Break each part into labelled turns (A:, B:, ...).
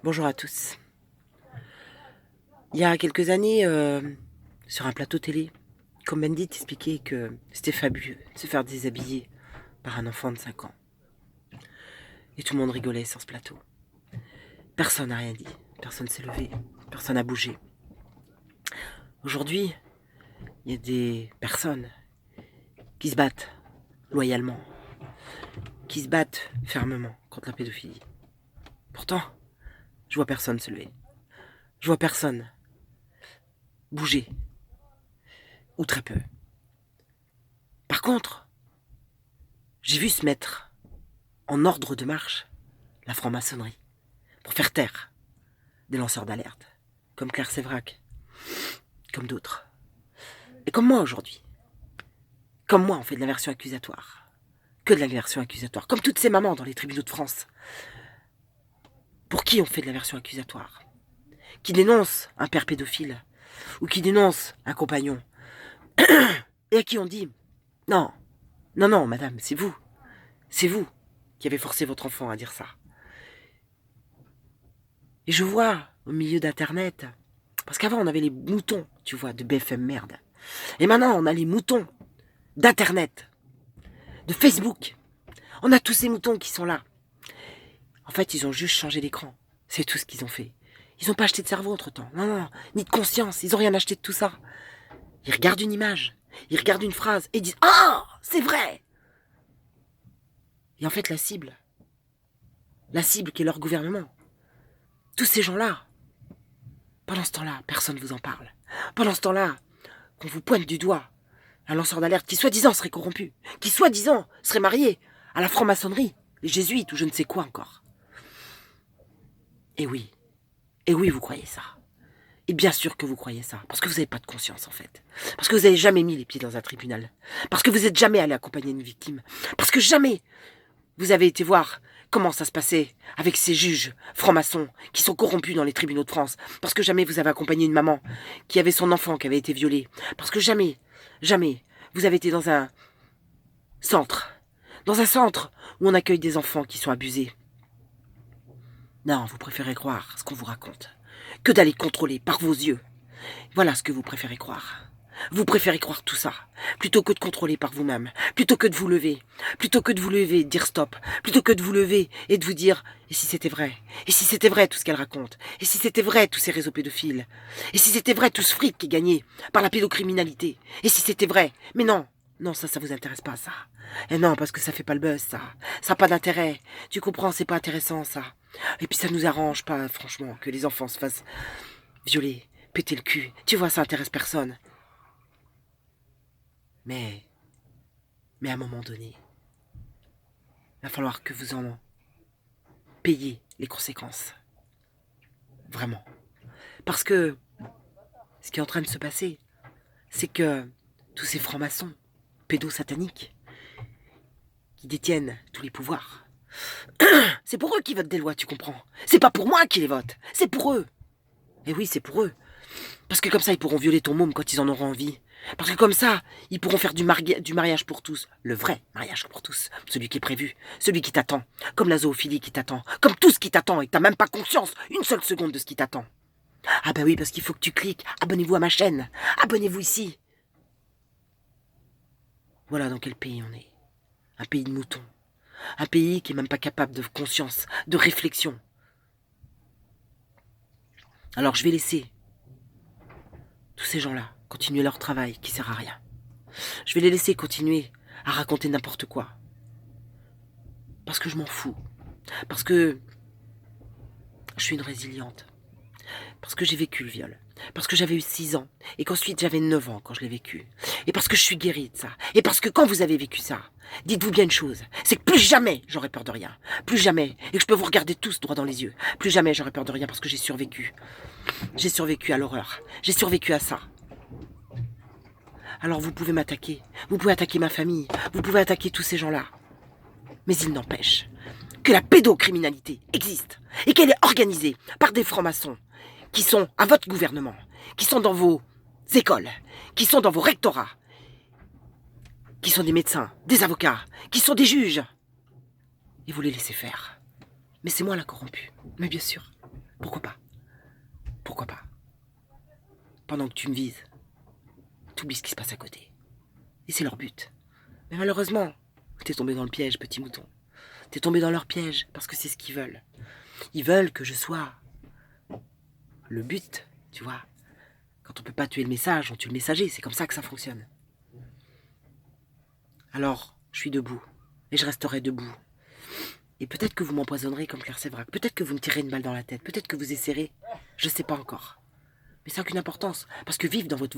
A: Bonjour à tous. Il y a quelques années, sur un plateau télé, Cohn-Bendit expliquait que c'était fabuleux de se faire déshabiller par un enfant de 5 ans. Et tout le monde rigolait sur ce plateau. Personne n'a rien dit, personne s'est levé, personne n'a bougé. Aujourd'hui, il y a des personnes qui se battent loyalement, qui se battent fermement contre la pédophilie. Pourtant, je vois personne se lever. Je vois personne bouger, ou très peu. Par contre, j'ai vu se mettre en ordre de marche la franc-maçonnerie pour faire taire des lanceurs d'alerte, comme Claire Sévrac, comme d'autres. Et comme moi aujourd'hui. Comme moi, on fait de la version accusatoire. Que de la version accusatoire. Comme toutes ces mamans dans les tribunaux de France. Pour qui on fait de la version accusatoire? Qui dénonce un père pédophile ou qui dénonce un compagnon. Et à qui on dit non, non, non, madame, c'est vous. C'est vous qui avez forcé votre enfant à dire ça. Et je vois au milieu d'Internet, parce qu'avant on avait les moutons, tu vois, de BFM merde. Et maintenant on a les moutons d'Internet, de Facebook. On a tous ces moutons qui sont là. En fait, ils ont juste changé d'écran. C'est tout ce qu'ils ont fait. Ils n'ont pas acheté de cerveau entre-temps. Non, non, ni de conscience. Ils n'ont rien acheté de tout ça. Ils regardent une image, ils regardent une phrase et ils disent « Ah, c'est vrai !» Et en fait, la cible qui est leur gouvernement, tous ces gens-là, pendant ce temps-là, personne ne vous en parle. Pendant ce temps-là, qu'on vous pointe du doigt un lanceur d'alerte qui soi-disant serait corrompu, qui soi-disant serait marié à la franc-maçonnerie, les jésuites ou je ne sais quoi encore. Et oui, vous croyez ça. Et bien sûr que vous croyez ça, parce que vous n'avez pas de conscience en fait. Parce que vous n'avez jamais mis les pieds dans un tribunal. Parce que vous n'êtes jamais allé accompagner une victime. Parce que jamais vous avez été voir comment ça se passait avec ces juges francs-maçons qui sont corrompus dans les tribunaux de France. Parce que jamais vous avez accompagné une maman qui avait son enfant qui avait été violé. Parce que jamais vous avez été dans un centre. Dans un centre où on accueille des enfants qui sont abusés. Non, vous préférez croire ce qu'on vous raconte que d'aller contrôler par vos yeux. Voilà ce que vous préférez croire. Vous préférez croire tout ça, plutôt que de contrôler par vous-même, plutôt que de vous lever, et de dire stop, plutôt que de vous lever et de vous dire « Et si c'était vrai ? Et si c'était vrai tout ce qu'elle raconte ? Et si c'était vrai tous ces réseaux pédophiles ? Et si c'était vrai tout ce fric qui est gagné par la pédocriminalité ? Et si c'était vrai ? Mais non, non, ça vous intéresse pas, ça. Et non, parce que ça fait pas le buzz, ça. Ça n'a pas d'intérêt. Tu comprends, c'est pas intéressant, ça. Et puis ça nous arrange pas, franchement, que les enfants se fassent violer, péter le cul. Tu vois, ça intéresse personne. Mais à un moment donné, il va falloir que vous en payiez les conséquences. Vraiment. Parce que ce qui est en train de se passer, c'est que tous ces francs-maçons, pédosataniques, qui détiennent tous les pouvoirs, c'est pour eux qui votent des lois, tu comprends. C'est pas pour moi qui les vote, c'est pour eux. Et oui, c'est pour eux. Parce que comme ça, ils pourront violer ton môme quand ils en auront envie. Parce que comme ça, ils pourront faire du mariage pour tous. Le vrai mariage pour tous. Celui qui est prévu. Celui qui t'attend. Comme la zoophilie qui t'attend. Comme tout ce qui t'attend et que t'as même pas conscience une seule seconde de ce qui t'attend. Ah bah oui, parce qu'il faut que tu cliques. Abonnez-vous à ma chaîne. Abonnez-vous ici. Voilà dans quel pays on est. Un pays de moutons. Un pays qui est même pas capable de conscience, de réflexion. Alors je vais laisser tous ces gens-là continuer leur travail qui sert à rien. Je vais les laisser continuer à raconter n'importe quoi. Parce que je m'en fous. Parce que je suis une résiliente. Parce que j'ai vécu le viol. Parce que j'avais eu 6 ans. Et qu'ensuite j'avais 9 ans quand je l'ai vécu. Et parce que je suis guérie de ça. Et parce que quand vous avez vécu ça, dites-vous bien une chose. C'est que plus jamais j'aurai peur de rien. Plus jamais. Et que je peux vous regarder tous droit dans les yeux. Plus jamais j'aurai peur de rien parce que j'ai survécu. J'ai survécu à l'horreur. J'ai survécu à ça. Alors vous pouvez m'attaquer. Vous pouvez attaquer ma famille. Vous pouvez attaquer tous ces gens-là. Mais il n'empêche que la pédocriminalité existe et qu'elle est organisée par des francs-maçons qui sont à votre gouvernement, qui sont dans vos écoles, qui sont dans vos rectorats, qui sont des médecins, des avocats, qui sont des juges. Et vous les laissez faire. Mais c'est moi la corrompue. Mais bien sûr. Pourquoi pas? Pourquoi pas? Pendant que tu me vises, t'oublies ce qui se passe à côté. Et c'est leur but. Mais malheureusement, t'es tombé dans le piège, petit mouton. T'es tombé dans leur piège, parce que c'est ce qu'ils veulent. Ils veulent que je sois le but, tu vois. Quand on peut pas tuer le message, on tue le messager. C'est comme ça que ça fonctionne. Alors, je suis debout. Et je resterai debout. Et peut-être que vous m'empoisonnerez comme Claire Sévrac. Peut-être que vous me tirez une balle dans la tête. Peut-être que vous essaierez. Je sais pas encore. Mais ça n'a aucune importance. Parce que vivre dans votre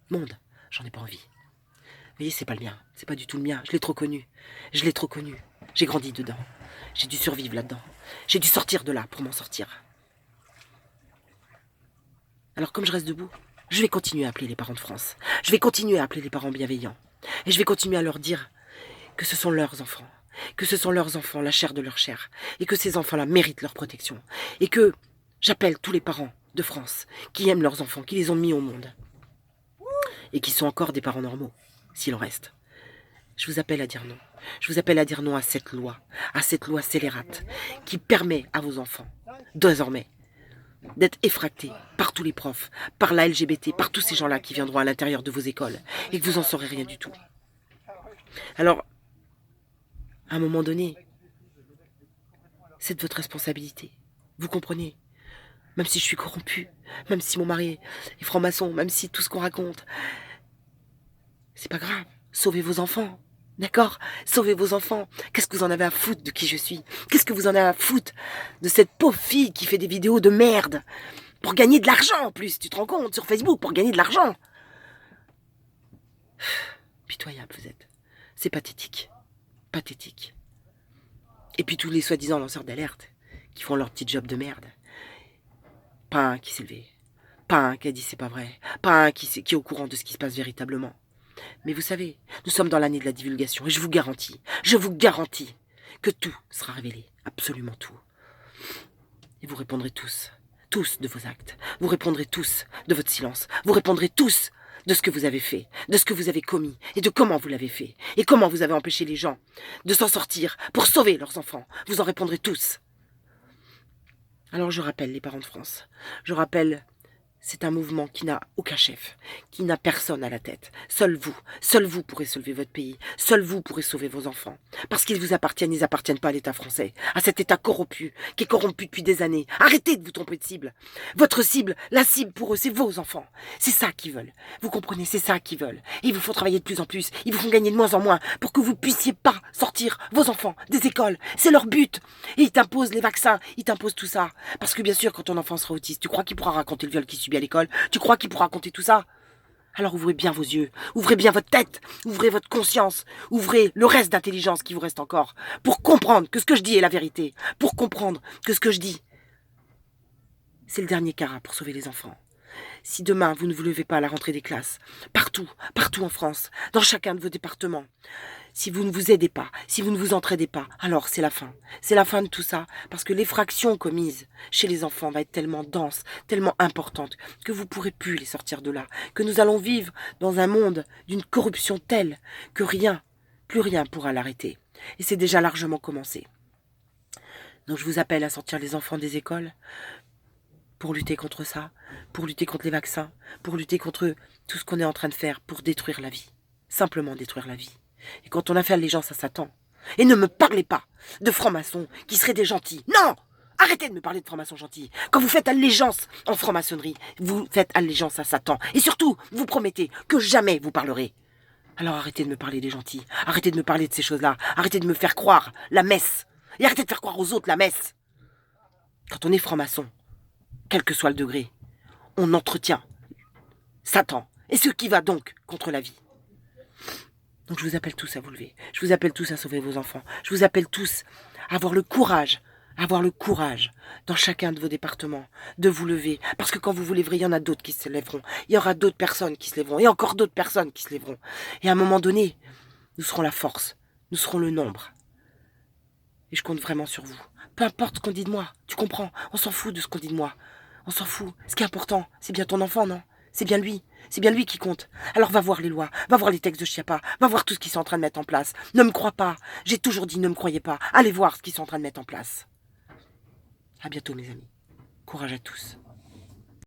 A: monde, j'en ai pas envie. Vous voyez, c'est pas le mien. C'est pas du tout le mien. Je l'ai trop connu. Je l'ai trop connu. J'ai grandi dedans. J'ai dû survivre là-dedans. J'ai dû sortir de là pour m'en sortir. Alors comme je reste debout, je vais continuer à appeler les parents de France. Je vais continuer à appeler les parents bienveillants. Et je vais continuer à leur dire que ce sont leurs enfants. Que ce sont leurs enfants, la chair de leur chair. Et que ces enfants-là méritent leur protection. Et que j'appelle tous les parents de France qui aiment leurs enfants, qui les ont mis au monde. Et qui sont encore des parents normaux, s'il en reste. Je vous appelle à dire non. Je vous appelle à dire non à cette loi scélérate qui permet à vos enfants, désormais, d'être effractés par tous les profs, par la LGBT, par tous ces gens-là qui viendront à l'intérieur de vos écoles et que vous en saurez rien du tout. Alors, à un moment donné, c'est de votre responsabilité. Vous comprenez? Même si je suis corrompue, même si mon mari est franc-maçon, même si tout ce qu'on raconte, c'est pas grave. Sauvez vos enfants. D'accord? Sauvez vos enfants. Qu'est-ce que vous en avez à foutre de qui je suis? Qu'est-ce que vous en avez à foutre de cette pauvre fille qui fait des vidéos de merde pour gagner de l'argent en plus? Tu te rends compte? Sur Facebook, pour gagner de l'argent. Pitoyable vous êtes. C'est pathétique. Pathétique. Et puis tous les soi-disant lanceurs d'alerte qui font leur petit job de merde. Pas un qui s'est levé. Pas un qui a dit c'est pas vrai. Pas un qui est au courant de ce qui se passe véritablement. Mais vous savez, nous sommes dans l'année de la divulgation et je vous garantis que tout sera révélé, absolument tout. Et vous répondrez tous de vos actes. Vous répondrez tous de votre silence. Vous répondrez tous de ce que vous avez fait, de ce que vous avez commis et de comment vous l'avez fait et comment vous avez empêché les gens de s'en sortir pour sauver leurs enfants. Vous en répondrez tous. Alors je rappelle les parents de France, je rappelle, c'est un mouvement qui n'a aucun chef, qui n'a personne à la tête. Seul vous pourrez sauver votre pays, seul vous pourrez sauver vos enfants. Parce qu'ils vous appartiennent, ils n'appartiennent pas à l'État français, à cet État corrompu, qui est corrompu depuis des années. Arrêtez de vous tromper de cible. Votre cible, la cible pour eux, c'est vos enfants. C'est ça qu'ils veulent. Vous comprenez, c'est ça qu'ils veulent. Et ils vous font travailler de plus en plus, ils vous font gagner de moins en moins pour que vous puissiez pas sortir vos enfants des écoles. C'est leur but. Et ils t'imposent les vaccins, ils t'imposent tout ça. Parce que bien sûr, quand ton enfant sera autiste, tu crois qu'il pourra raconter le viol qu'il subit à l'école? Tu crois qu'il pourra raconter tout ça? Alors ouvrez bien vos yeux, ouvrez bien votre tête, ouvrez votre conscience, ouvrez le reste d'intelligence qui vous reste encore, pour comprendre que ce que je dis est la vérité, pour comprendre que ce que je dis, c'est le dernier carat pour sauver les enfants. Si demain vous ne vous levez pas à la rentrée des classes, partout en France, dans chacun de vos départements, si vous ne vous aidez pas, si vous ne vous entraidez pas, alors c'est la fin. C'est la fin de tout ça, parce que l'effraction commise chez les enfants va être tellement dense, tellement importante, que vous ne pourrez plus les sortir de là, que nous allons vivre dans un monde d'une corruption telle que rien, plus rien pourra l'arrêter. Et c'est déjà largement commencé. Donc je vous appelle à sortir les enfants des écoles, pour lutter contre ça, pour lutter contre les vaccins, pour lutter contre tout ce qu'on est en train de faire pour détruire la vie. Simplement détruire la vie. Et quand on a fait allégeance à Satan, et ne me parlez pas de francs-maçons qui seraient des gentils. Non! Arrêtez de me parler de francs-maçons gentils. Quand vous faites allégeance en franc-maçonnerie, vous faites allégeance à Satan. Et surtout, vous promettez que jamais vous parlerez. Alors arrêtez de me parler des gentils. Arrêtez de me parler de ces choses-là. Arrêtez de me faire croire la messe. Et arrêtez de faire croire aux autres la messe. Quand on est franc-maçon, quel que soit le degré, on entretient Satan et ce qui va donc contre la vie. Donc je vous appelle tous à vous lever, je vous appelle tous à sauver vos enfants, je vous appelle tous à avoir le courage dans chacun de vos départements de vous lever. Parce que quand vous vous lèverez, il y en a d'autres qui se lèveront, il y aura d'autres personnes qui se lèveront, et encore d'autres personnes qui se lèveront. Et à un moment donné, nous serons la force, nous serons le nombre. Et je compte vraiment sur vous. Peu importe ce qu'on dit de moi, tu comprends, on s'en fout de ce qu'on dit de moi. On s'en fout. Ce qui est important, c'est bien ton enfant, non? C'est bien lui. C'est bien lui qui compte. Alors va voir les lois, va voir les textes de Chiappa, va voir tout ce qu'ils sont en train de mettre en place. Ne me crois pas. J'ai toujours dit ne me croyez pas. Allez voir ce qu'ils sont en train de mettre en place. À bientôt mes amis. Courage à tous.